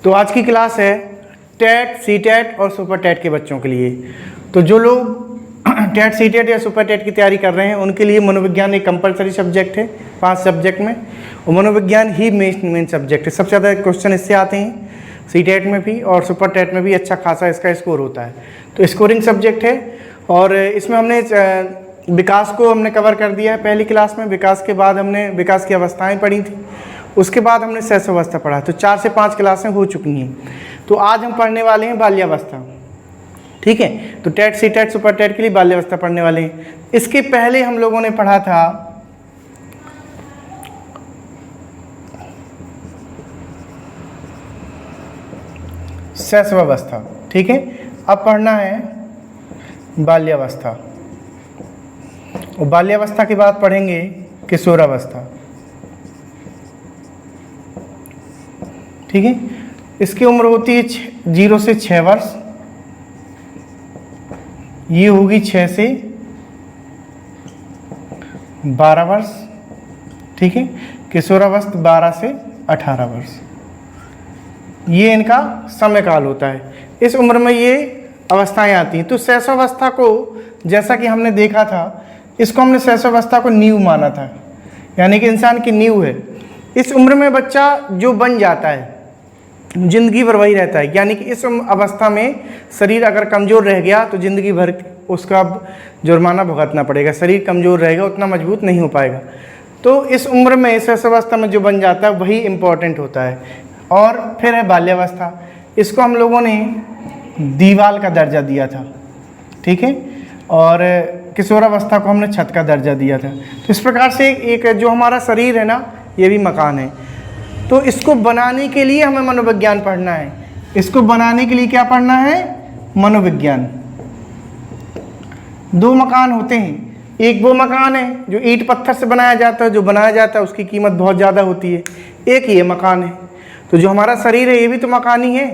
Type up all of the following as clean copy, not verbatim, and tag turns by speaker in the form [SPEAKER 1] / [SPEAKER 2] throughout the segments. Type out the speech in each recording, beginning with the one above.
[SPEAKER 1] तो आज की क्लास है टेट, सी टेट और सुपर टेट के बच्चों के लिए। तो जो लोग टेट, सी टेट या सुपर टेट की तैयारी कर रहे हैं उनके लिए मनोविज्ञान एक कंपलसरी सब्जेक्ट है 5 सब्जेक्ट में, और मनोविज्ञान ही मेन सब्जेक्ट है। सबसे ज़्यादा क्वेश्चन इससे आते हैं सी टेट में भी और सुपर टेट में भी अच्छा खासा इसका स्कोर होता है। तो स्कोरिंग सब्जेक्ट है और इसमें हमने विकास को हमने कवर कर दिया है पहली क्लास में। विकास के बाद हमने विकास की अवस्थाएं पढ़ी थी, उसके बाद हमने शैशवावस्था पढ़ा। तो 4 से 5 क्लासें हो चुकी हैं। तो आज हम पढ़ने वाले हैं बाल्यावस्था, ठीक है। तो TET, C TET, super TET के लिए बाल्यावस्था पढ़ने वाले हैं। इसके पहले हम लोगों ने पढ़ा था शैशवावस्था, ठीक है। अब पढ़ना है बाल्यावस्था, और बाल्यावस्था के बाद पढ़ेंगे किशोरावस्था, ठीक है। इसकी उम्र होती है 0 से 6 वर्ष, ये होगी 6 से 12 वर्ष, ठीक है। किशोरावस्था 12 से 18 वर्ष, ये इनका समय काल होता है। इस उम्र में ये अवस्थाएं आती हैं। तो शैशवावस्था को जैसा कि हमने देखा था, इसको हमने शैशवावस्था को नींव माना था, यानी कि इंसान की नींव है। इस उम्र में बच्चा जो बन जाता है जिंदगी भर वही रहता है, यानी कि इस अवस्था में शरीर अगर कमज़ोर रह गया तो ज़िंदगी भर उसका जुर्माना भुगतना पड़ेगा। शरीर कमज़ोर रहेगा, उतना मजबूत नहीं हो पाएगा। तो इस उम्र में शैशवावस्था में जो बन जाता है वही इम्पोर्टेंट होता है। और फिर है बाल्यावस्था, इसको हम लोगों ने दीवाल का दर्जा दिया था, ठीक है। और किशोरावस्था को हमने छत का दर्जा दिया था। तो इस प्रकार से एक जो हमारा शरीर है ना, ये भी मकान है। तो इसको बनाने के लिए हमें मनोविज्ञान पढ़ना है। इसको बनाने के लिए क्या पढ़ना है? मनोविज्ञान। 2 मकान होते हैं। एक वो मकान है जो ईंट पत्थर से बनाया जाता है, जो बनाया जाता है उसकी कीमत बहुत ज़्यादा होती है। एक ये मकान है। तो जो हमारा शरीर है ये भी तो मकान ही है,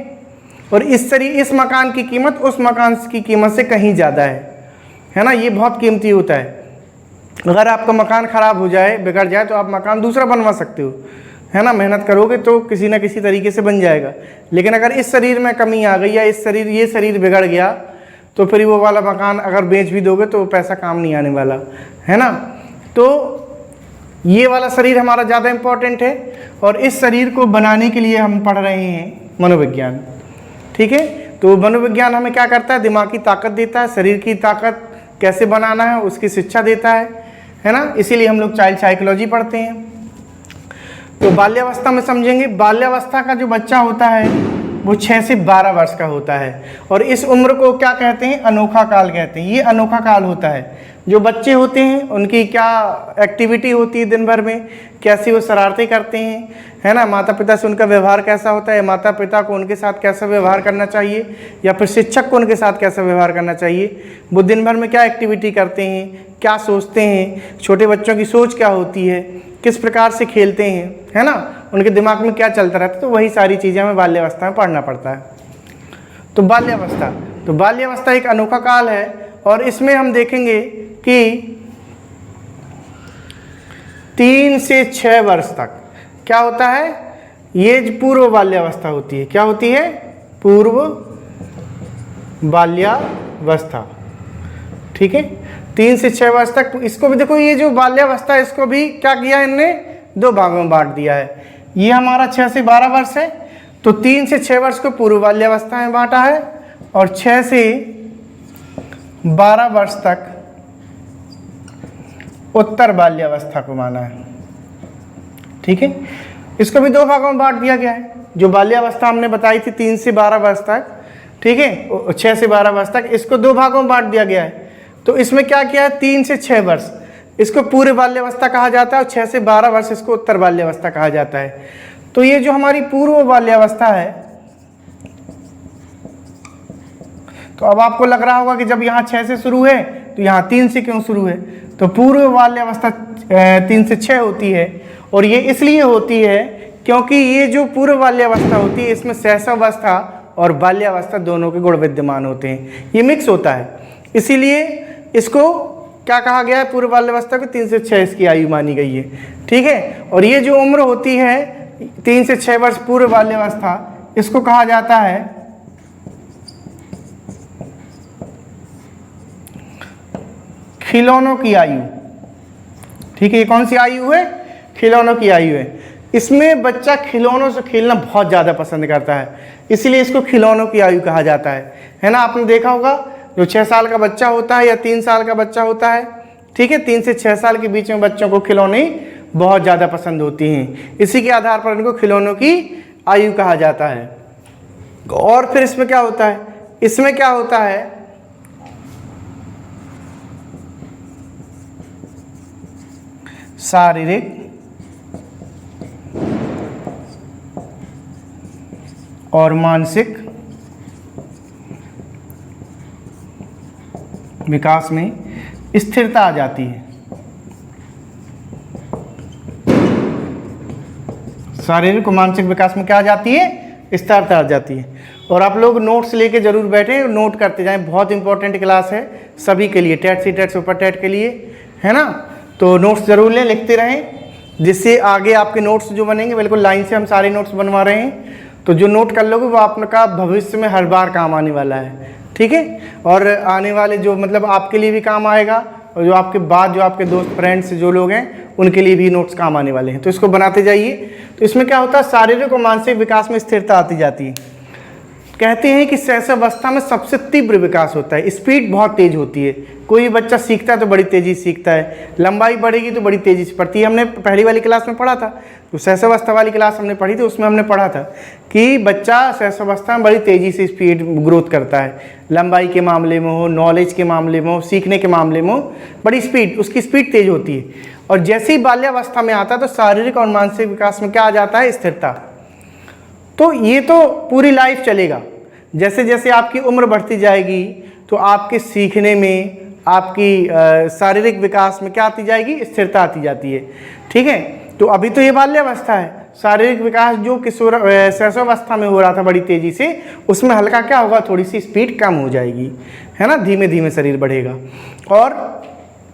[SPEAKER 1] और इस मकान की कीमत उस मकान की कीमत से कहीं ज़्यादा है ना। ये बहुत कीमती होता है। अगर आपका मकान ख़राब हो जाए, बिगड़ जाए, तो आप मकान दूसरा बनवा सकते हो, है ना। मेहनत करोगे तो किसी न किसी तरीके से बन जाएगा। लेकिन अगर इस शरीर में कमी आ गई या ये शरीर बिगड़ गया, तो फिर वो वाला मकान अगर बेच भी दोगे तो पैसा काम नहीं आने वाला, है ना। तो ये वाला शरीर हमारा ज़्यादा इम्पोर्टेंट है, और इस शरीर को बनाने के लिए हम पढ़ रहे हैं मनोविज्ञान, ठीक है। तो मनोविज्ञान हमें क्या करता है? दिमाग की ताकत देता है, शरीर की ताकत कैसे बनाना है उसकी शिक्षा देता है ना। इसीलिए हम लोग चाइल्ड साइकोलॉजी पढ़ते हैं। तो बाल्यावस्था में समझेंगे, बाल्यावस्था का जो बच्चा होता है वो 6 से 12 वर्ष का होता है, और इस उम्र को क्या कहते हैं? अनोखा काल कहते हैं। ये अनोखा काल होता है। जो बच्चे होते हैं उनकी क्या एक्टिविटी होती है दिन भर में, कैसी वो शरारतें करते हैं, है ना। माता पिता से उनका व्यवहार कैसा होता है, माता पिता को उनके साथ कैसा व्यवहार करना चाहिए, या फिर शिक्षक को उनके साथ कैसा व्यवहार करना चाहिए। वो दिन भर में क्या एक्टिविटी करते हैं, क्या सोचते हैं, छोटे बच्चों की सोच क्या होती है, किस प्रकार से खेलते हैं, है ना, उनके दिमाग में क्या चलता रहता है। तो वही सारी चीज़ें हमें बाल्यावस्था में पढ़ना पड़ता है। तो बाल्यावस्था एक अनोखा काल है, और इसमें हम देखेंगे कि 3 से 6 वर्ष तक क्या होता है? ये पूर्व बाल्यावस्था होती है। क्या होती है? पूर्व बाल्यावस्था, ठीक है। 3 से 6 वर्ष तक। इसको भी देखो, ये जो बाल्यावस्था है इसको भी क्या किया इनने? 2 भागों में बांट दिया है। ये हमारा 6 से 12 वर्ष है, तो 3 से 6 वर्ष को पूर्व बाल्यावस्था में बांटा है, और 6 से 12 वर्ष तक उत्तर बाल्यावस्था को माना है, ठीक है। इसको भी 2 भागों में बांट दिया गया है। जो बाल्यावस्था हमने बताई थी 3 से 12 वर्ष तक, ठीक है, 6 से 12 वर्ष तक, इसको 2 भागों में बांट दिया गया है। तो इसमें क्या किया है? 3 से 6 वर्ष इसको पूर्व बाल्यावस्था कहा जाता है, और 6 से 12 वर्ष इसको उत्तर बाल्यावस्था कहा जाता है। तो ये जो हमारी पूर्व बाल्यावस्था है, तो अब आपको लग रहा होगा कि जब यहाँ 6 से शुरू है तो यहाँ 3 से क्यों शुरू है? तो पूर्व बाल्यावस्था 3 से 6 होती है, और ये इसलिए होती है क्योंकि ये जो पूर्व बाल्यावस्था होती है इसमें शैशवावस्था और बाल्यावस्था दोनों के गुण विद्यमान होते हैं। ये मिक्स होता है, इसीलिए इसको क्या कहा गया है? पूर्व बाल्यावस्था को 3 से 6 इसकी आयु मानी गई है, ठीक है। और ये जो उम्र होती है 3 से 6 वर्ष पूर्व बाल्यावस्था, इसको कहा जाता है खिलौनों की आयु। ठीक है, ये कौन सी आयु है? खिलौनों की आयु है। इसमें बच्चा खिलौनों से खेलना बहुत ज़्यादा पसंद करता है, इसलिए इसको खिलौनों की आयु कहा जाता है ना। आपने देखा होगा जो 6 साल का बच्चा होता है या 3 साल का बच्चा होता है, ठीक है, 3 से 6 साल के बीच में बच्चों को खिलौने बहुत ज़्यादा पसंद होती हैं, इसी के आधार पर इनको खिलौनों की आयु कहा जाता है। और फिर इसमें क्या होता है? इसमें क्या होता है, शारीरिक और मानसिक विकास में स्थिरता आ जाती है। शारीरिक और मानसिक विकास में क्या आ जाती है? स्थिरता आ जाती है। और आप लोग नोट्स लेके जरूर बैठें, नोट करते जाएं, बहुत इंपॉर्टेंट क्लास है सभी के लिए, TET C TET super TET के लिए, है ना। तो नोट्स जरूर लें, लिखते रहें, जिससे आगे आपके नोट्स जो बनेंगे बिल्कुल लाइन से हम सारे नोट्स बनवा रहे हैं, तो जो नोट कर लोगे वो आपका भविष्य में हर बार काम आने वाला है। ठीक है, और आने वाले जो मतलब आपके लिए भी काम आएगा, और जो आपके बाद जो आपके दोस्त फ्रेंड्स जो लोग हैं उनके लिए भी नोट्स काम आने वाले हैं, तो इसको बनाते जाइए। तो इसमें क्या होता है, शारीरिक और मानसिक विकास में स्थिरता आती जाती है। कहते हैं कि शैशवावस्था में सबसे तीव्र विकास होता है, स्पीड बहुत तेज होती है। कोई बच्चा सीखता है तो बड़ी तेजी से सीखता है, लंबाई बढ़ेगी तो बड़ी तेजी से बढ़ती है। हमने पहली वाली क्लास में पढ़ा था, तो शैशवावस्था वाली क्लास हमने पढ़ी थी, उसमें हमने पढ़ा था कि बच्चा शैशवावस्था में बड़ी तेजी से स्पीड ग्रोथ करता है, लंबाई के मामले में हो, नॉलेज के मामले में हो, सीखने के मामले में हो, बड़ी स्पीड, उसकी स्पीड तेज होती है। और जैसे ही बाल्यावस्था में आता है तो शारीरिक और मानसिक विकास में क्या आ जाता है? स्थिरता। तो ये तो पूरी लाइफ चलेगा। जैसे जैसे आपकी उम्र बढ़ती जाएगी तो आपके सीखने में, आपकी शारीरिक विकास में क्या आती जाएगी? स्थिरता आती जाती है। ठीक है, तो अभी तो ये बाल्यावस्था है, शारीरिक विकास जो किशोर शैशवावस्था में हो रहा था बड़ी तेजी से, उसमें हल्का क्या होगा, थोड़ी सी स्पीड कम हो जाएगी, है ना, धीमे धीमे शरीर बढ़ेगा। और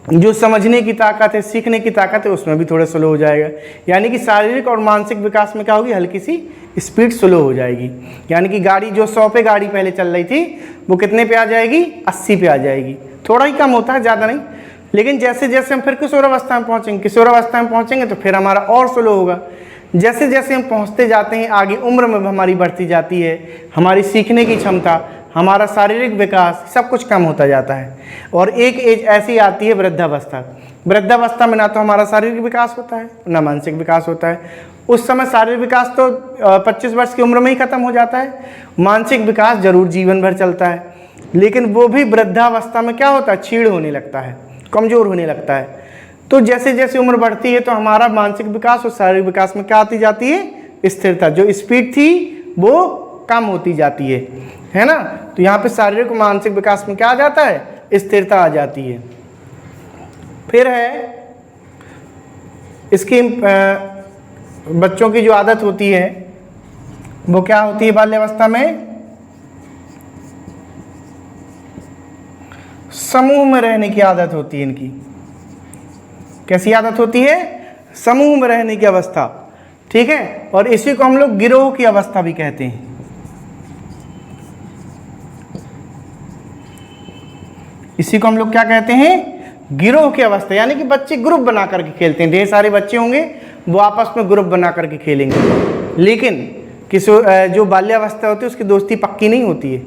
[SPEAKER 1] जो समझने की ताकत है, सीखने की ताकत है, उसमें भी थोड़ा स्लो हो जाएगा। यानी कि शारीरिक और मानसिक विकास में क्या होगी, हल्की सी स्पीड स्लो हो जाएगी। यानी कि गाड़ी जो 100 पे गाड़ी पहले चल रही थी वो कितने पे आ जाएगी? 80 पे आ जाएगी। थोड़ा ही कम होता है, ज़्यादा नहीं। लेकिन जैसे जैसे हम फिर किशोरावस्था में पहुँचेंगे, किशोरावस्था में पहुँचेंगे तो फिर हमारा और स्लो होगा। जैसे जैसे हम पहुँचते जाते हैं आगे, उम्र में हमारी बढ़ती जाती है, हमारी सीखने की क्षमता, हमारा शारीरिक विकास, सब कुछ कम होता जाता है। और एक एज ऐसी आती है वृद्धावस्था। वृद्धावस्था में ना तो हमारा शारीरिक विकास होता है ना मानसिक विकास होता है। उस समय शारीरिक विकास तो 25 वर्ष की उम्र में ही खत्म हो जाता है। मानसिक विकास जरूर जीवन भर चलता है, लेकिन वो भी वृद्धावस्था में क्या होता है? क्षीण होने लगता है, कमज़ोर होने लगता है। तो जैसे जैसे उम्र बढ़ती है तो हमारा मानसिक विकास और शारीरिक विकास में क्या आती जाती है? स्थिरता। जो स्पीड थी वो कम होती जाती है ना। तो यहाँ पे शारीरिक और मानसिक विकास में क्या आ जाता है? स्थिरता आ जाती है। फिर है इसकी बच्चों की जो आदत होती है वो क्या होती है बाल्यावस्था में? समूह में रहने की आदत होती है इनकी। कैसी आदत होती है? समूह में रहने की अवस्था। ठीक है, और इसी को हम लोग गिरोह की अवस्था भी कहते हैं। इसी को हम लोग क्या कहते हैं? गिरोह की अवस्था। यानी कि बच्चे ग्रुप बना करके खेलते हैं, ढेर सारे बच्चे होंगे वो आपस में ग्रुप बना करके खेलेंगे। लेकिन जो बाल्यावस्था होती है उसकी दोस्ती पक्की नहीं होती है।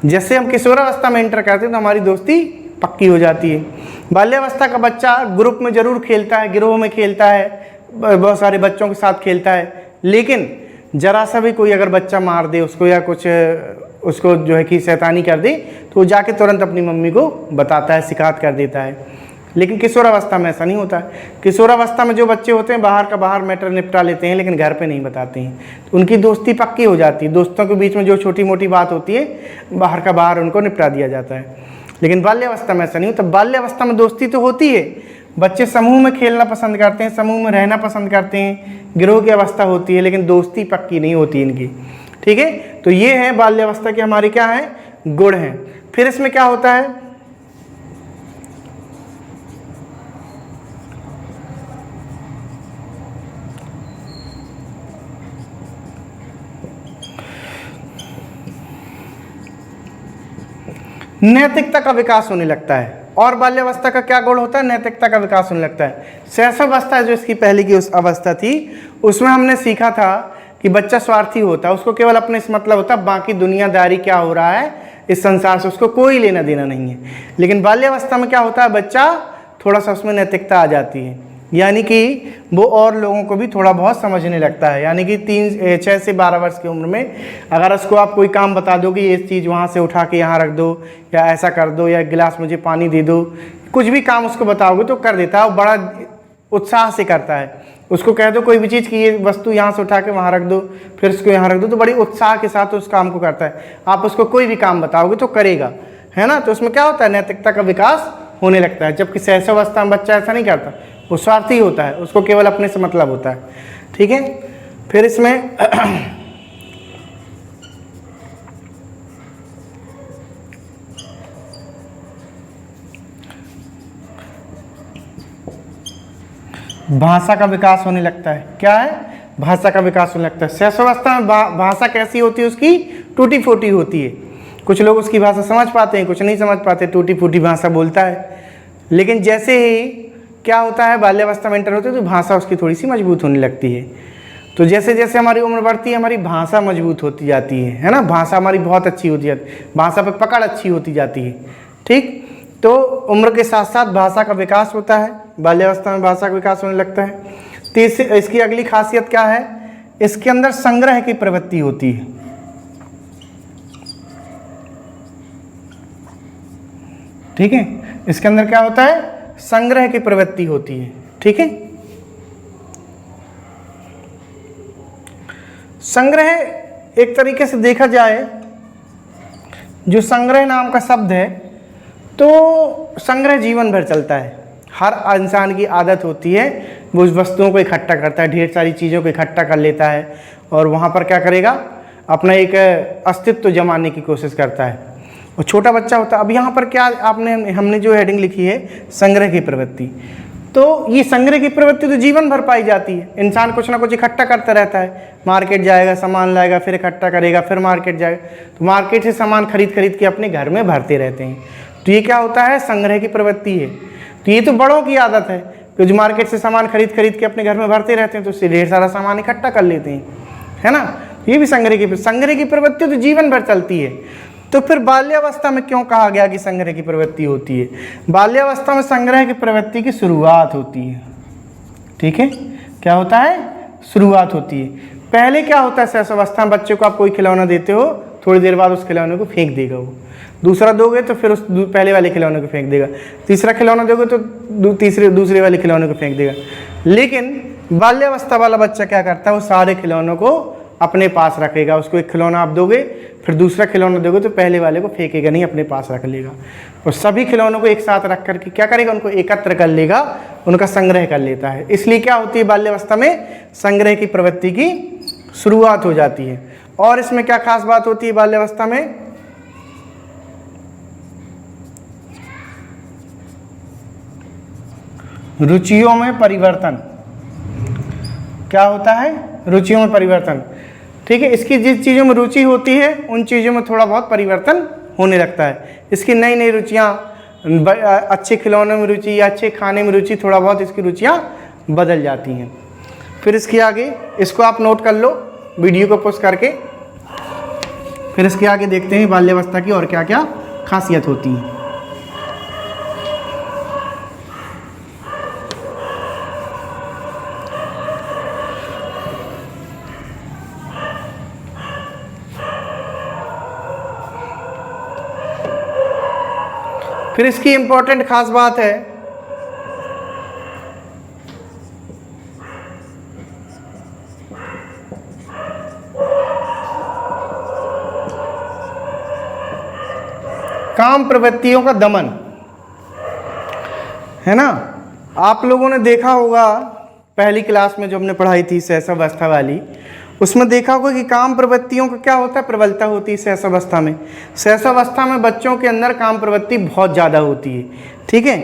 [SPEAKER 1] जैसे हम किशोरावस्था में एंटर करते हैं तो हमारी दोस्ती पक्की हो जाती है। बाल्यावस्था का बच्चा ग्रुप में जरूर खेलता है, गिरोह में खेलता है, बहुत सारे बच्चों के साथ खेलता है, लेकिन जरा सा भी कोई अगर बच्चा मार दे उसको या कुछ उसको जो है कि शैतानी कर दे तो वो जाके तुरंत अपनी मम्मी को बताता है, शिकायत कर देता है। लेकिन किशोरावस्था में ऐसा नहीं होता है। किशोरावस्था में जो बच्चे होते हैं बाहर का बाहर मैटर निपटा लेते हैं, लेकिन घर पे नहीं बताते हैं, तो उनकी दोस्ती पक्की हो जाती है। दोस्तों के बीच में जो छोटी मोटी बात होती है बाहर का बाहर उनको निपटा दिया जाता है। लेकिन बाल्यावस्था में ऐसा नहीं होता। बाल्यावस्था में दोस्ती तो होती है, बच्चे समूह में खेलना पसंद करते हैं, समूह में रहना पसंद करते हैं, गिरोह की अवस्था होती है, लेकिन दोस्ती पक्की नहीं होती इनकी। ठीक है, तो ये है बाल्यावस्था के हमारे क्या है? गुण हैं। फिर इसमें क्या होता है? नैतिकता का विकास होने लगता है। और बाल्यावस्था का क्या गुण होता है? नैतिकता का विकास होने लगता है। शैशवावस्था जो इसकी पहले की उस अवस्था थी, उसमें हमने सीखा था कि बच्चा स्वार्थी होता है, उसको केवल अपने से मतलब होता है, बाकी दुनियादारी क्या हो रहा है इस संसार से उसको कोई लेना देना नहीं है। लेकिन बाल्यावस्था में क्या होता है, बच्चा थोड़ा सा उसमें नैतिकता आ जाती है, यानी कि वो और लोगों को भी थोड़ा बहुत समझने लगता है। यानी कि 6 से 12 वर्ष की उम्र में अगर उसको आप कोई काम बता दो कि ये चीज़ वहाँ से उठा के यहाँ रख दो, या ऐसा कर दो, या एक गिलास मुझे पानी दे दो, कुछ भी काम उसको बताओगे तो कर देता है, वो बड़ा उत्साह से करता है। उसको कह दो कोई भी चीज़ की ये वस्तु यहाँ से उठा के वहाँ रख दो, फिर उसको यहाँ रख दो, तो बड़ी उत्साह के साथ उस काम को करता है। आप उसको कोई भी काम बताओगे तो करेगा, है ना। तो उसमें क्या होता है, नैतिकता का विकास होने लगता है। जबकि शैशवावस्था में बच्चा ऐसा नहीं करता, वो स्वार्थी होता है, उसको केवल अपने से मतलब होता है। ठीक है, फिर इसमें भाषा का विकास होने लगता है। क्या है? भाषा का विकास होने लगता है। शैशवावस्था में भाषा कैसी होती है? उसकी टूटी फूटी होती है। कुछ लोग उसकी भाषा समझ पाते हैं, कुछ नहीं समझ पाते, टूटी फूटी भाषा बोलता है। लेकिन जैसे ही क्या होता है, बाल्यावस्था में एंटर होती है तो भाषा उसकी थोड़ी सी मजबूत होने लगती है। तो जैसे जैसे हमारी उम्र बढ़ती है, हमारी भाषा मजबूत होती जाती है ना, भाषा हमारी बहुत अच्छी होती जाती है, भाषा पे पकड़ अच्छी होती जाती है। ठीक, तो उम्र के साथ साथ भाषा का विकास होता है, बाल्यावस्था में भाषा का विकास होने लगता है। तीसरी इसकी अगली खासियत क्या है, इसके अंदर संग्रह की प्रवृत्ति होती है। ठीक है, इसके अंदर क्या होता है, संग्रह की प्रवृत्ति होती है। ठीक है, संग्रह एक तरीके से देखा जाए, जो संग्रह नाम का शब्द है, तो संग्रह जीवन भर चलता है। हर इंसान की आदत होती है, वो उस वस्तुओं को इकट्ठा करता है, ढेर सारी चीज़ों को इकट्ठा कर लेता है और वहाँ पर क्या करेगा, अपना एक अस्तित्व जमाने की कोशिश करता है। और छोटा बच्चा होता है। अब यहाँ पर क्या हमने जो हेडिंग लिखी है, संग्रह की प्रवृत्ति, तो ये संग्रह की प्रवृत्ति तो जीवन भर पाई जाती है। इंसान कुछ ना कुछ इकट्ठा करता रहता है, मार्केट जाएगा, सामान लाएगा, फिर इकट्ठा करेगा, फिर मार्केट जाएगा, तो मार्केट से सामान खरीद के अपने घर में भरते रहते हैं। तो ये क्या होता है, संग्रह की प्रवृत्ति है। तो ये तो बड़ों की आदत है कि जो मार्केट से सामान खरीद के अपने घर में भरते रहते हैं, तो उससे ढेर सारा सामान इकट्ठा कर लेते हैं, है ना। ये भी संग्रह की प्रवृत्ति तो जीवन भर चलती है। तो फिर बाल्यावस्था में क्यों कहा गया कि संग्रह की प्रवृत्ति होती है? बाल्यावस्था में संग्रह की प्रवृत्ति की शुरुआत होती है। ठीक है, क्या होता है, शुरुआत होती है। पहले क्या होता है, शैशवावस्था में बच्चे को आप कोई खिलौना देते हो, थोड़ी देर बाद उस खिलौने को फेंक देगा वो। दूसरा दोगे तो फिर उस पहले वाले खिलौने को फेंक देगा। तीसरा खिलौना दोगे तो दूसरे वाले खिलौने को फेंक देगा। लेकिन बाल्यावस्था वाला बच्चा क्या करता है, वो सारे खिलौनों को अपने पास रखेगा। उसको एक खिलौना आप दोगे, फिर दूसरा खिलौना दोगे तो पहले वाले को फेंकेगा नहीं, अपने पास रख लेगा। और सभी खिलौनों को एक साथ रख करके क्या करेगा, उनको एकत्र कर लेगा, उनका संग्रह कर लेता है। इसलिए क्या होती है, बाल्यावस्था में संग्रह की प्रवृत्ति की शुरुआत हो जाती है। और इसमें क्या खास बात होती है बाल्यावस्था में, रुचियों में परिवर्तन। क्या होता है, रुचियों में परिवर्तन। ठीक है, इसकी जिस चीज़ों में रुचि होती है, उन चीज़ों में थोड़ा बहुत परिवर्तन होने लगता है। इसकी नई नई रुचियाँ, अच्छे खिलौनों में रुचि या अच्छे खाने में रुचि, थोड़ा बहुत इसकी रुचियाँ बदल जाती हैं। फिर इसके आगे, इसको आप नोट कर लो वीडियो को पॉज करके। फिर इसके आगे देखते हैं बाल्यावस्था की और क्या क्या खासियत होती है। फिर इसकी इंपॉर्टेंट खास बात है, काम प्रवृत्तियों का दमन, है ना। आप लोगों ने देखा होगा पहली क्लास में जो हमने पढ़ाई थी शैशवावस्था वाली, उसमें देखा होगा कि काम प्रवृत्तियों का क्या होता है, प्रबलता होती है शैशवावस्था में। शैशवावस्था में बच्चों के अंदर काम प्रवृत्ति बहुत ज़्यादा होती है। ठीक है,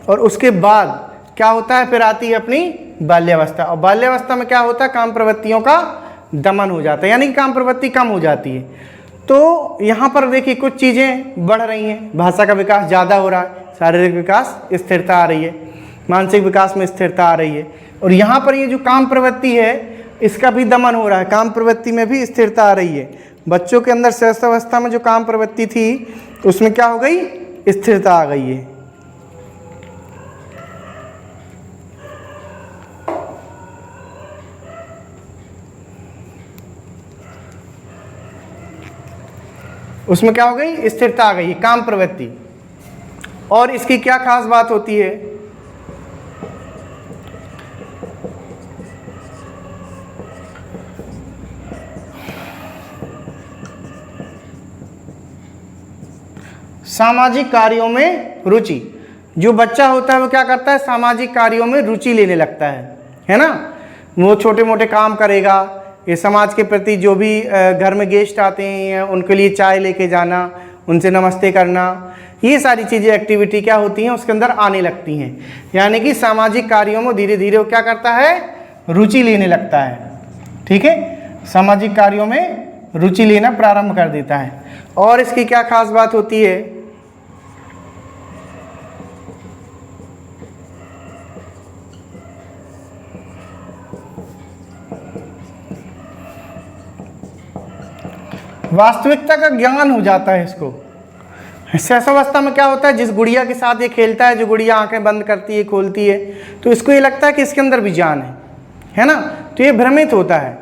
[SPEAKER 1] और उसके बाद क्या होता है, फिर आती है अपनी बाल्यावस्था। और बाल्यावस्था में क्या होता है, काम प्रवृत्तियों का दमन हो जाता है, यानी कि काम प्रवृत्ति कम हो जाती है। तो यहाँ पर देखिए कुछ चीज़ें बढ़ रही हैं, भाषा का विकास ज़्यादा हो रहा है, शारीरिक विकास स्थिरता आ रही है, मानसिक विकास में स्थिरता आ रही है। और यहाँ पर ये जो काम प्रवृत्ति है इसका भी दमन हो रहा है, काम प्रवृत्ति में भी स्थिरता आ रही है। बच्चों के अंदर शैशवावस्था में जो काम प्रवृत्ति थी उसमें क्या हो गई, स्थिरता आ गई है। उसमें क्या हो गई, स्थिरता आ गई है, काम प्रवृत्ति। और इसकी क्या खास बात होती है, सामाजिक कार्यों में रुचि। जो बच्चा होता है वो क्या करता है, सामाजिक कार्यों में रुचि लेने लगता है ना। वो छोटे मोटे काम करेगा, ये समाज के प्रति जो भी घर में गेस्ट आते हैं उनके लिए चाय लेके जाना, उनसे नमस्ते करना, ये सारी चीज़ें एक्टिविटी क्या होती हैं उसके अंदर आने लगती हैं। यानी कि सामाजिक कार्यों में धीरे धीरे वो क्या करता है, रुचि लेने लगता है। ठीक है, सामाजिक कार्यों में रुचि लेना प्रारंभ कर देता है। और इसकी क्या खास बात होती है, वास्तविकता का ज्ञान हो जाता है इसको। शैशवावस्था में क्या होता है, जिस गुड़िया के साथ ये खेलता है, जो गुड़िया आंखें बंद करती है खोलती है, तो इसको ये लगता है कि इसके अंदर भी जान है ना। तो ये भ्रमित होता है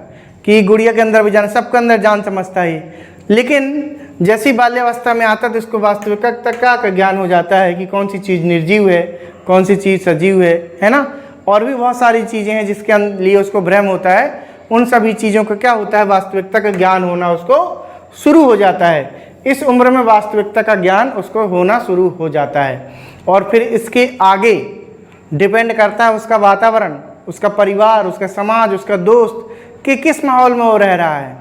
[SPEAKER 1] कि गुड़िया के अंदर भी जान, सबके अंदर जान समझता है। लेकिन जैसी बाल्यावस्था में आता है तो इसको वास्तविकता का ज्ञान हो जाता है कि कौन सी चीज़ निर्जीव है, कौन सी चीज़ सजीव है ना। और भी बहुत सारी चीज़ें हैं जिसके लिए उसको भ्रम होता है। उन सभी चीज़ों का क्या होता है, वास्तविकता का ज्ञान होना उसको शुरू हो जाता है। इस उम्र में वास्तविकता का ज्ञान उसको होना शुरू हो जाता है। और फिर इसके आगे डिपेंड करता है उसका वातावरण, उसका परिवार, उसका समाज, उसका दोस्त कि किस माहौल में वो रह रहा है।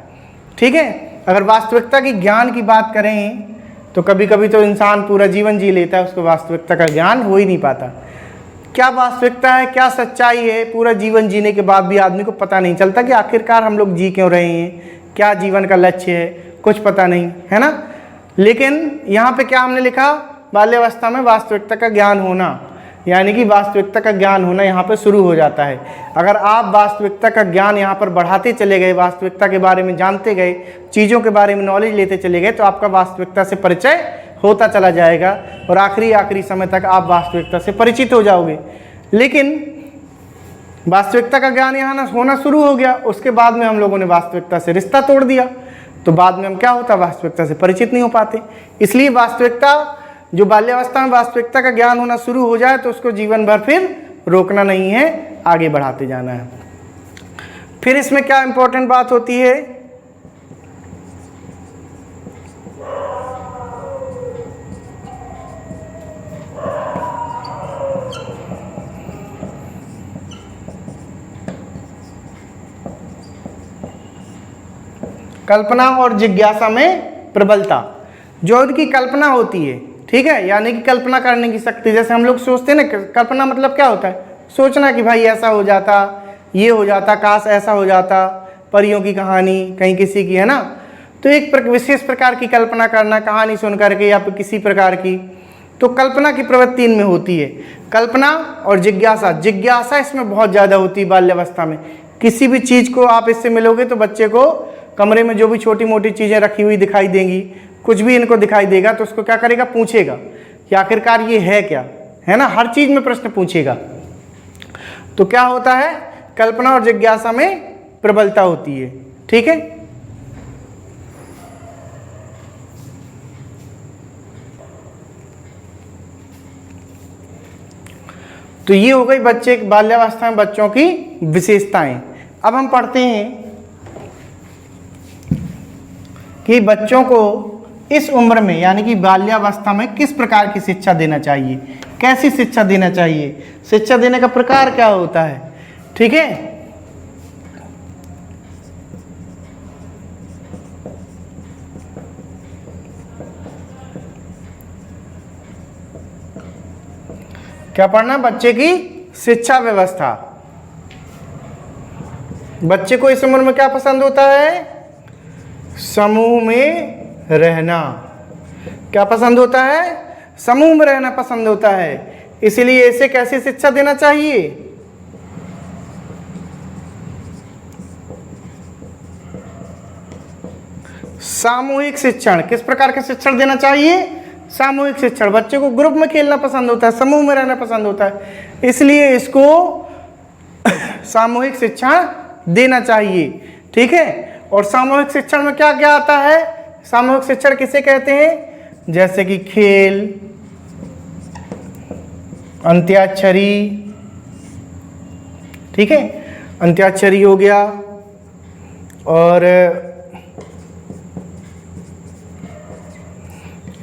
[SPEAKER 1] ठीक है, अगर वास्तविकता की ज्ञान की बात करें तो कभी कभी तो इंसान पूरा जीवन जी लेता है, उसको वास्तविकता का ज्ञान हो ही नहीं पाता। क्या वास्तविकता है, क्या सच्चाई है, पूरा जीवन जीने के बाद भी आदमी को पता नहीं चलता कि आखिरकार हम लोग जी क्यों रहे हैं, क्या जीवन का लक्ष्य है, कुछ पता नहीं है ना। लेकिन यहाँ पे क्या हमने लिखा, बाल्यावस्था में वास्तविकता का ज्ञान होना, यानी कि वास्तविकता का ज्ञान होना यहाँ पे शुरू हो जाता है। अगर आप वास्तविकता का ज्ञान यहाँ पर बढ़ाते चले गए, वास्तविकता के बारे में जानते गए, चीज़ों के बारे में नॉलेज लेते चले गए, तो आपका वास्तविकता से परिचय होता चला जाएगा और आखिरी समय तक आप वास्तविकता से परिचित हो जाओगे। लेकिन वास्तविकता का ज्ञान यहाँ होना शुरू हो गया, उसके बाद में हम लोगों ने वास्तविकता से रिश्ता तोड़ दिया, तो बाद में हम क्या होता, वास्तविकता से परिचित नहीं हो पाते। इसलिए वास्तविकता, जो बाल्यावस्था में वास्तविकता का ज्ञान होना शुरू हो जाए तो उसको जीवन भर फिर रोकना नहीं है, आगे बढ़ाते जाना है। फिर इसमें क्या इंपॉर्टेंट बात होती है, कल्पना और जिज्ञासा में प्रबलता। जो उनकी कल्पना होती है, ठीक है, यानी कि कल्पना करने की शक्ति। जैसे हम लोग सोचते हैं ना, कल्पना मतलब क्या होता है, सोचना कि भाई ऐसा हो जाता, ये हो जाता, काश ऐसा हो जाता, परियों की कहानी कहीं किसी की है ना। तो एक विशेष प्रकार की कल्पना करना, कहानी सुन करके या फिर किसी प्रकार की, तो कल्पना की प्रवृत्ति इनमें होती है। कल्पना और जिज्ञासा, जिज्ञासा इसमें बहुत ज़्यादा होती है बाल्यावस्था में। किसी भी चीज़ को आप इससे मिलोगे तो बच्चे को कमरे में जो भी छोटी मोटी चीज़ें रखी हुई दिखाई देंगी, कुछ भी इनको दिखाई देगा तो उसको क्या करेगा, पूछेगा कि आखिरकार ये है क्या, है ना। हर चीज़ में प्रश्न पूछेगा। तो क्या होता है, कल्पना और जिज्ञासा में प्रबलता होती है। ठीक है, तो ये हो गई बच्चे बाल्यावस्था में बच्चों की विशेषताएं। अब हम पढ़ते हैं कि बच्चों को इस उम्र में यानी कि बाल्यावस्था में किस प्रकार की शिक्षा देना चाहिए, कैसी शिक्षा देना चाहिए, शिक्षा देने का प्रकार क्या होता है। ठीक है, क्या पढ़ना, बच्चे की शिक्षा व्यवस्था। बच्चे को इस उम्र में क्या पसंद होता है, समूह में रहना। क्या पसंद होता है? समूह में रहना पसंद होता है। इसलिए इसे कैसी शिक्षा देना चाहिए? सामूहिक शिक्षण। किस प्रकार का शिक्षण देना चाहिए? सामूहिक शिक्षण। बच्चे को ग्रुप में खेलना पसंद होता है, समूह में रहना पसंद होता है, इसलिए इसको सामूहिक शिक्षण देना चाहिए। ठीक है। और सामूहिक शिक्षण में क्या क्या आता है? सामूहिक शिक्षण किसे कहते हैं? जैसे कि खेल, अंत्याक्षरी। ठीक है, अंत्याक्षरी हो गया, और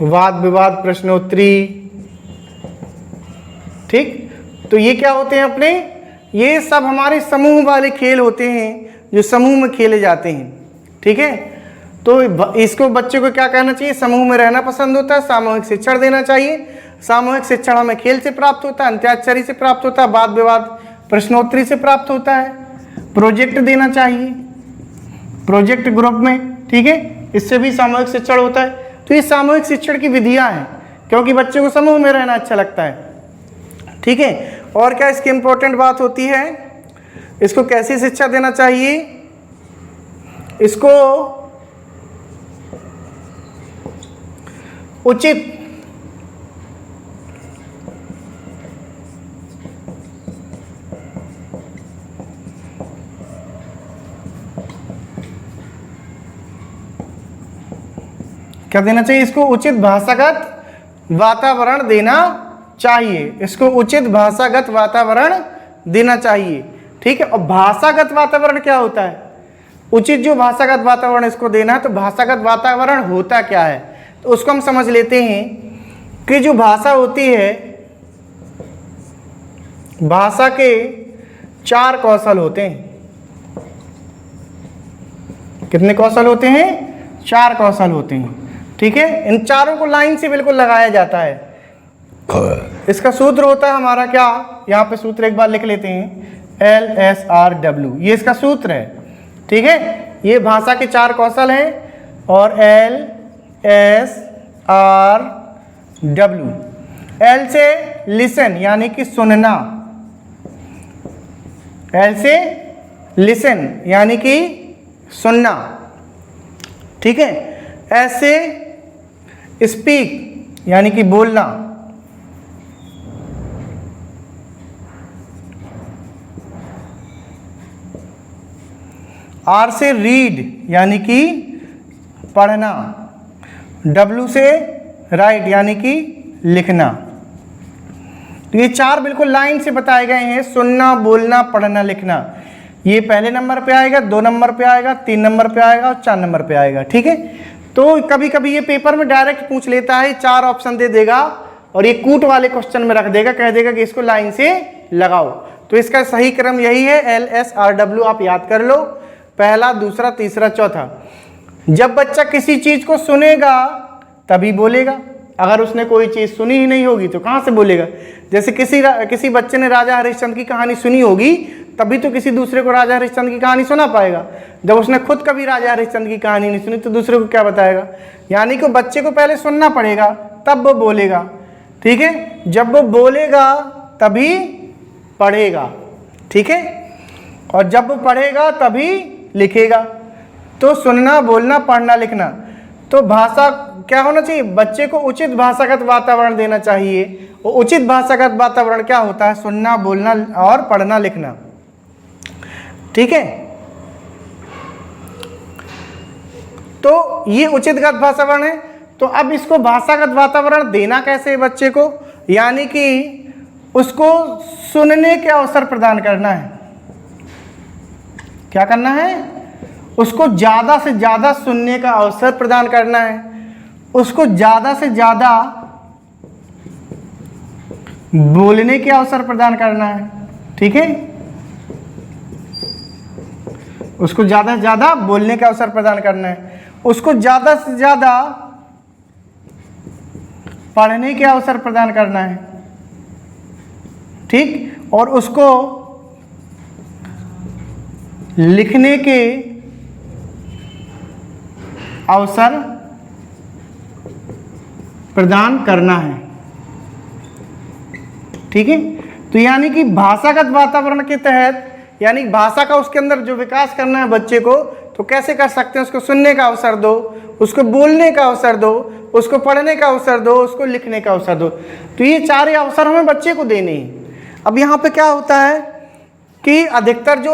[SPEAKER 1] वाद विवाद प्रश्नोत्तरी। ठीक, तो ये क्या होते हैं अपने? ये सब हमारे समूह वाले खेल होते हैं जो समूह में खेले जाते हैं। ठीक है, तो इसको बच्चे को क्या कहना चाहिए? समूह में रहना पसंद होता है, सामूहिक शिक्षण देना चाहिए। सामूहिक शिक्षण हमें खेल से प्राप्त होता है, अंत्याक्षरी से प्राप्त होता है, वाद विवाद प्रश्नोत्तरी से प्राप्त होता है। प्रोजेक्ट देना चाहिए, प्रोजेक्ट ग्रुप में। ठीक है, इससे भी सामूहिक शिक्षण होता है। तो ये सामूहिक शिक्षण की विधियां हैं, क्योंकि बच्चे को समूह में रहना अच्छा लगता है। ठीक है, और क्या इसकी इंपॉर्टेंट बात होती है? इसको कैसी शिक्षा देना चाहिए? इसको उचित क्या देना चाहिए? इसको उचित भाषागत वातावरण देना चाहिए। इसको उचित भाषागत वातावरण देना चाहिए। ठीक है, और भाषागत वातावरण क्या होता है? उचित जो भाषागत वातावरण इसको देना है, तो भाषागत वातावरण होता क्या है? तो उसको हम समझ लेते हैं कि जो भाषा होती है, भाषा के 4 कौशल होते हैं। कितने कौशल होते हैं? 4 कौशल होते हैं। ठीक है, इन चारों को लाइन से बिल्कुल लगाया जाता है। इसका सूत्र होता है हमारा क्या? यहाँ पे सूत्र एक बार लिख लेते हैं, LSRW। ये इसका सूत्र है। ठीक है, ये भाषा के 4 कौशल हैं, और LSRW। L से लिसन यानी कि सुनना, L से लिसन यानी कि सुनना। ठीक है, S से स्पीक यानी कि बोलना, R से रीड यानी कि पढ़ना, W से राइट यानी कि लिखना। तो ये 4 बिल्कुल लाइन से बताए गए हैं, सुनना, बोलना, पढ़ना, लिखना। ये पहले नंबर पे आएगा, 2 नंबर पे आएगा, 3 नंबर पे आएगा, और 4 नंबर पे आएगा। ठीक है, तो कभी कभी ये पेपर में डायरेक्ट पूछ लेता है, 4 ऑप्शन दे देगा, और ये कूट वाले क्वेश्चन में रख देगा, कह देगा कि इसको लाइन से लगाओ। तो इसका सही क्रम यही है, LSRW। आप याद कर लो, पहला, दूसरा, तीसरा, चौथा। जब बच्चा किसी चीज को सुनेगा तभी बोलेगा। अगर उसने कोई चीज सुनी ही नहीं होगी तो कहाँ से बोलेगा? जैसे किसी बच्चे ने राजा हरिश्चंद्र की कहानी सुनी होगी, तभी तो किसी दूसरे को राजा हरिश्चंद्र की कहानी सुना पाएगा। जब उसने खुद कभी राजा हरिश्चंद्र की कहानी नहीं सुनी तो दूसरे को क्या बताएगा? यानी कि बच्चे को पहले सुनना पड़ेगा, तब वो बोलेगा। ठीक है, जब वो बोलेगा तभी पढ़ेगा। ठीक है, और जब वो पढ़ेगा तभी लिखेगा। तो सुनना, बोलना, पढ़ना, लिखना। तो भाषा क्या होना चाहिए? बच्चे को उचित भाषागत वातावरण देना चाहिए। और उचित भाषागत वातावरण क्या होता है? सुनना, बोलना और पढ़ना, लिखना। ठीक है, तो ये उचित भाषावरण है। तो अब इसको भाषागत वातावरण देना कैसे है बच्चे को? यानी कि उसको सुनने के अवसर प्रदान करना है। क्या करना है? उसको ज़्यादा से ज़्यादा सुनने का अवसर प्रदान करना है, उसको ज़्यादा से ज़्यादा बोलने के अवसर प्रदान करना है। ठीक है, उसको ज़्यादा से ज़्यादा बोलने का अवसर प्रदान करना है, उसको ज़्यादा से ज़्यादा पढ़ने के अवसर प्रदान करना है। ठीक, और उसको लिखने के अवसर प्रदान करना है। ठीक है, तो यानी कि भाषागत वातावरण के तहत, यानी भाषा का उसके अंदर जो विकास करना है बच्चे को, तो कैसे कर सकते हैं? उसको सुनने का अवसर दो, उसको बोलने का अवसर दो, उसको पढ़ने का अवसर दो, उसको लिखने का अवसर दो। तो ये चार अवसर हमें बच्चे को देने हैं। अब यहाँ पे क्या होता है कि अधिकतर जो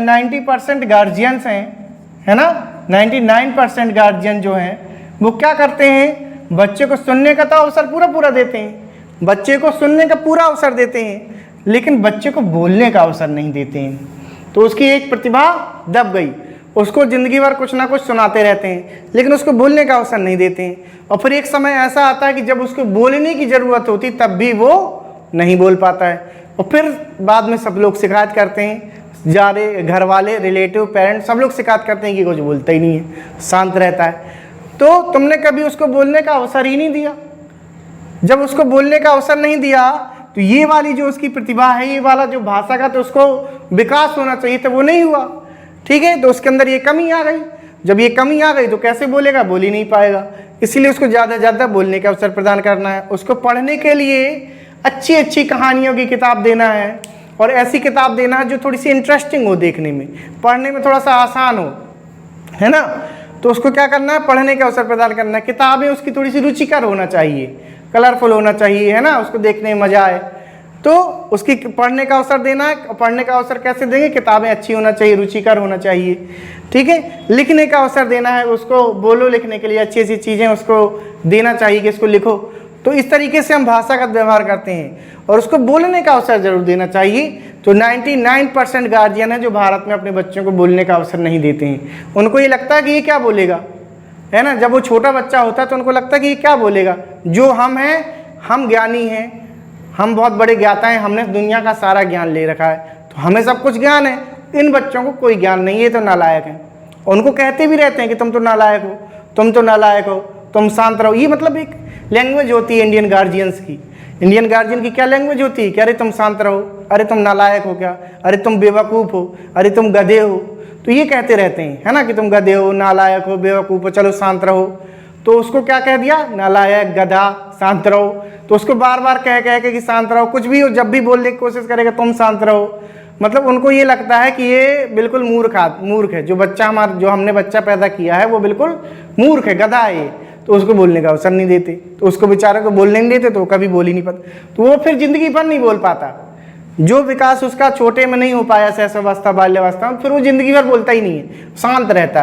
[SPEAKER 1] 90% गार्जियंस हैं, है ना, 99% गार्जियन जो हैं वो क्या करते हैं, बच्चे को सुनने का तो अवसर पूरा देते हैं, बच्चे को सुनने का पूरा अवसर देते हैं, लेकिन बच्चे को बोलने का अवसर नहीं देते हैं। तो उसकी एक प्रतिभा दब गई, उसको ज़िंदगी भर कुछ ना कुछ सुनाते रहते हैं, लेकिन उसको बोलने का अवसर नहीं देते हैं। और फिर एक समय ऐसा आता है कि जब उसको बोलने की ज़रूरत होती तब भी वो नहीं बोल पाता है, और फिर बाद में सब लोग शिकायत करते हैं, सारे घर वाले, रिलेटिव, पेरेंट्स सब लोग शिकायत करते हैं कि कुछ बोलता ही नहीं है, शांत रहता है। तो तुमने कभी उसको बोलने का अवसर ही नहीं दिया। जब उसको बोलने का अवसर नहीं दिया तो ये वाली जो उसकी प्रतिभा है, ये वाला जो भाषा का तो उसको विकास होना चाहिए था, वो नहीं हुआ। ठीक है, तो उसके अंदर ये कमी आ गई। जब ये कमी आ गई तो कैसे बोलेगा? बोल ही नहीं पाएगा। इसीलिए उसको ज़्यादा से ज़्यादा बोलने का अवसर प्रदान करना है। उसको पढ़ने के लिए अच्छी अच्छी कहानियों की किताब देना है, और ऐसी किताब देना है जो थोड़ी सी इंटरेस्टिंग हो, देखने में, पढ़ने में थोड़ा सा आसान हो, है ना। तो उसको क्या करना है? पढ़ने का अवसर प्रदान करना है। किताबें उसकी थोड़ी सी रुचिकर होना चाहिए, कलरफुल होना चाहिए, है ना, उसको देखने में मज़ा आए। तो उसकी पढ़ने का अवसर देना है। पढ़ने का अवसर कैसे देंगे? किताबें अच्छी होना चाहिए, रुचिकर होना चाहिए। ठीक है, लिखने का अवसर देना है, उसको बोलो लिखने के लिए अच्छी अच्छी चीज़ें उसको देना चाहिए कि इसको लिखो। तो इस तरीके से हम भाषा का व्यवहार करते हैं, और उसको बोलने का अवसर जरूर देना चाहिए। तो 99% गार्जियन है जो भारत में अपने बच्चों को बोलने का अवसर नहीं देते हैं। उनको ये लगता है कि ये क्या बोलेगा, है ना। जब वो छोटा बच्चा होता है तो उनको लगता है कि ये क्या बोलेगा, जो हम हैं, हम ज्ञानी हैं, हम बहुत बड़े ज्ञाता हैं, हमने दुनिया का सारा ज्ञान ले रखा है, तो हमें सब कुछ ज्ञान है। इन बच्चों को कोई ज्ञान नहीं है, ये तो नालायक हैं। उनको कहते भी रहते हैं कि तुम तो नालायक हो, तुम तो नालायक हो, तुम शांत रहो। ये मतलब एक लैंग्वेज होती है इंडियन गार्जियंस की। इंडियन गार्जियन की क्या लैंग्वेज होती है कि अरे तुम शांत रहो, अरे तुम नालायक हो क्या, अरे तुम बेवकूफ़ हो, अरे तुम गधे हो। तो ये कहते रहते हैं, है ना, कि तुम गधे हो, नालायक हो, बेवकूफ़ हो, चलो शांत रहो। तो उसको क्या कह दिया? नालायक, गधा, शांत रहो। तो उसको बार बार कह के कि शांत रहो, कुछ भी हो, जब भी बोलने की कोशिश करेगा तुम शांत रहो। मतलब उनको ये लगता है कि ये बिल्कुल मूर्ख है, जो बच्चा जो हमने बच्चा पैदा किया है वो बिल्कुल मूर्ख है, गधा है ये। तो उसको बोलने का अवसर नहीं देते, तो उसको बेचारे को बोलने नहीं देते, तो वो कभी बोल ही नहीं पाता, तो वो फिर जिंदगी भर नहीं बोल पाता। जो विकास उसका छोटे में नहीं हो पाया, शैशवावस्था, बाल्यावस्था में, फिर वो जिंदगी भर बोलता ही नहीं है, शांत रहता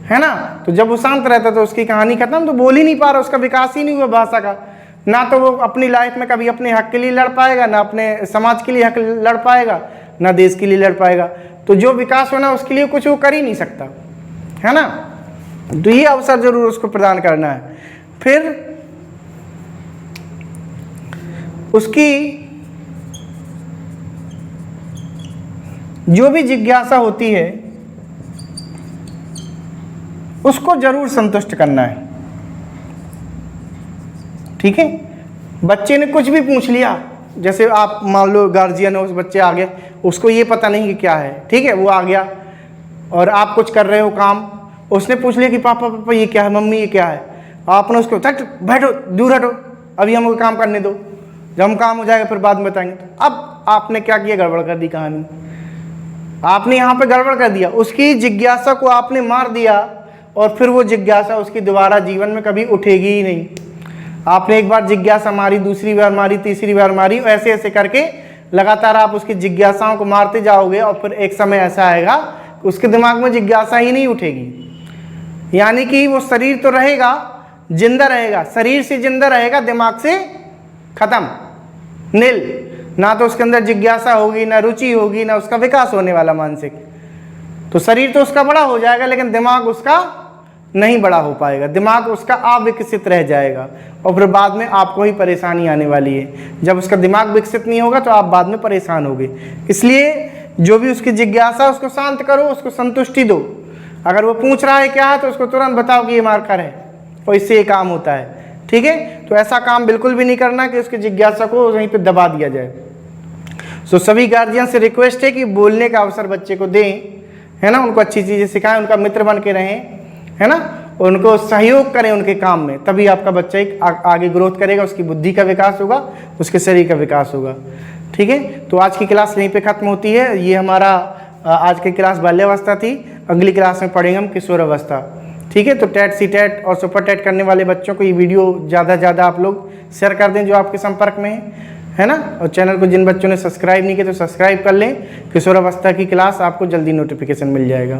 [SPEAKER 1] है ना। तो जब वो शांत रहता है तो उसकी कहानी खत्म, तो बोल ही नहीं पा रहा, उसका विकास ही नहीं हुआ भाषा का। ना तो वो अपनी लाइफ में कभी अपने हक के लिए लड़ पाएगा, ना अपने समाज के लिए हक लड़ पाएगा, ना देश के लिए लड़ पाएगा। तो जो विकास होना उसके लिए कुछ वो कर ही नहीं सकता, है ना। तो ये अवसर जरूर उसको प्रदान करना है। फिर उसकी जो भी जिज्ञासा होती है उसको जरूर संतुष्ट करना है। ठीक है, बच्चे ने कुछ भी पूछ लिया, जैसे आप मान लो गार्जियन हो, उस बच्चे आ गए, उसको ये पता नहीं कि क्या है, ठीक है, वो आ गया और आप कुछ कर रहे हो काम, उसने पूछ लिया कि पापा पापा ये क्या है, मम्मी ये क्या है। आपने उसको बैठो, दूर हटो, अभी हमको काम करने दो, जब हम काम हो जाएगा फिर बाद में बताएंगे। तो अब आपने क्या किया? गड़बड़ कर दी कहानी। आपने यहाँ पे गड़बड़ कर दिया, उसकी जिज्ञासा को आपने मार दिया, और फिर वो जिज्ञासा उसकी दोबारा जीवन में कभी उठेगी ही नहीं। आपने एक बार जिज्ञासा मारी, दूसरी बार मारी, तीसरी बार मारी, ऐसे ऐसे करके लगातार आप उसकी जिज्ञासाओं को मारते जाओगे, और फिर एक समय ऐसा आएगा कि उसके दिमाग में जिज्ञासा ही नहीं उठेगी। यानी कि वो शरीर तो रहेगा, जिंदा रहेगा, शरीर से जिंदा रहेगा, दिमाग से खत्म, नील। ना तो उसके अंदर जिज्ञासा होगी, ना रुचि होगी, ना उसका विकास होने वाला मानसिक। तो शरीर तो उसका बड़ा हो जाएगा, लेकिन दिमाग उसका नहीं बड़ा हो पाएगा, दिमाग उसका अविकसित रह जाएगा, और फिर बाद में आपको ही परेशानी आने वाली है। जब उसका दिमाग विकसित नहीं होगा तो आप बाद में परेशान होगे। इसलिए जो भी उसकी जिज्ञासा, उसको शांत करो, उसको संतुष्टि दो। अगर वो पूछ रहा है क्या है तो उसको तुरंत बताओ कि ये मार्कर है और इससे ये काम होता है। ठीक है, तो ऐसा काम बिल्कुल भी नहीं करना कि उसकी जिज्ञासा को वहीं पे दबा दिया जाए। सो सभी गार्जियन से रिक्वेस्ट है कि बोलने का अवसर बच्चे को दें, है ना, उनको अच्छी चीज़ें सिखाएं, उनका मित्र बन के रहें, है ना, और उनको सहयोग करें उनके काम में, तभी आपका बच्चा एक आगे ग्रोथ करेगा, उसकी बुद्धि का विकास होगा, उसके शरीर का विकास होगा। ठीक है, तो आज की क्लास यहीं पे ख़त्म होती है। ये हमारा आज की क्लास बाल्यावस्था थी। अगली क्लास में पढ़ेंगे हम किशोरावस्था। ठीक है, तो टेट सीटेट और सुपर टेट करने वाले बच्चों को ये वीडियो ज़्यादा से ज़्यादा आप लोग शेयर कर दें जो आपके संपर्क में है ना। और चैनल को जिन बच्चों ने सब्सक्राइब नहीं किया तो सब्सक्राइब कर लें। किशोरावस्था की क्लास आपको जल्दी नोटिफिकेशन मिल जाएगा।